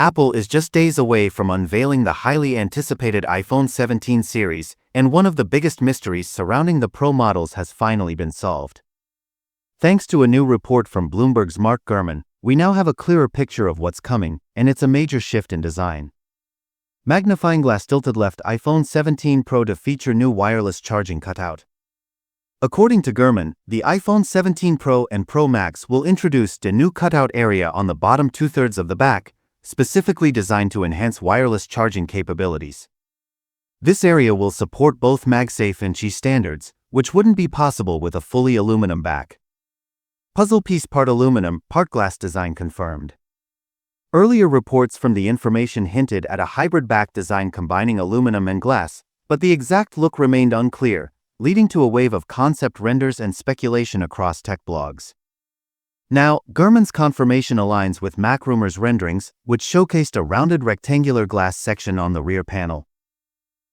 Apple is just days away from unveiling the highly anticipated iPhone 17 series, and one of the biggest mysteries surrounding the Pro models has finally been solved. Thanks to a new report from Bloomberg's Mark Gurman, we now have a clearer picture of what's coming, and it's a major shift in design. Magnifying glass tilted left iPhone 17 Pro to feature new wireless charging cutout. According to Gurman, the iPhone 17 Pro and Pro Max will introduce a new cutout area on the bottom two-thirds of the back, specifically designed to enhance wireless charging capabilities. This area will support both MagSafe and Qi standards, which wouldn't be possible with a fully aluminum back. Puzzle piece part aluminum, part glass design confirmed. Earlier reports from the information hinted at a hybrid back design combining aluminum and glass, but the exact look remained unclear, leading to a wave of concept renders and speculation across tech blogs. Now, Gurman's confirmation aligns with MacRumor's renderings, which showcased a rounded rectangular glass section on the rear panel.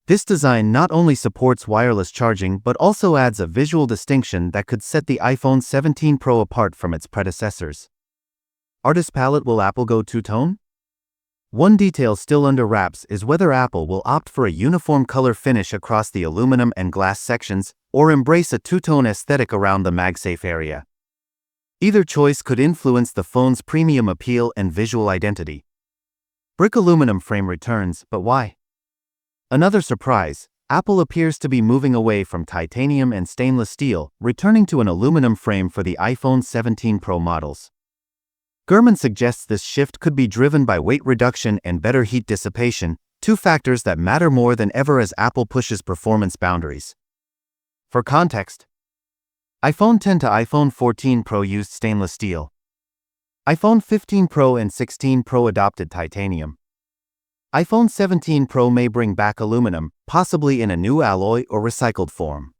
This design not only supports wireless charging but also adds a visual distinction that could set the iPhone 17 Pro apart from its predecessors. Artist palette: will Apple go two-tone? One detail still under wraps is whether Apple will opt for a uniform color finish across the aluminum and glass sections, or embrace a two-tone aesthetic around the MagSafe area. Either choice could influence the phone's premium appeal and visual identity. Brick aluminum frame returns, but why? Another surprise: Apple appears to be moving away from titanium and stainless steel, returning to an aluminum frame for the iPhone 17 Pro models. Gurman suggests this shift could be driven by weight reduction and better heat dissipation, two factors that matter more than ever as Apple pushes performance boundaries. For context, iPhone 10 to iPhone 14 Pro used stainless steel. iPhone 15 Pro and 16 Pro adopted titanium. iPhone 17 Pro may bring back aluminum, possibly in a new alloy or recycled form.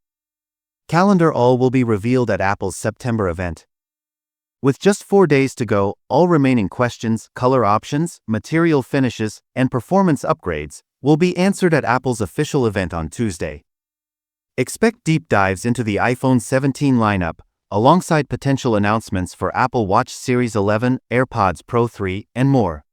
Calendar: all will be revealed at Apple's September event. With just 4 days to go, all remaining questions, color options, material finishes, and performance upgrades will be answered at Apple's official event on Tuesday. Expect deep dives into the iPhone 17 lineup, alongside potential announcements for Apple Watch Series 11, AirPods Pro 3, and more.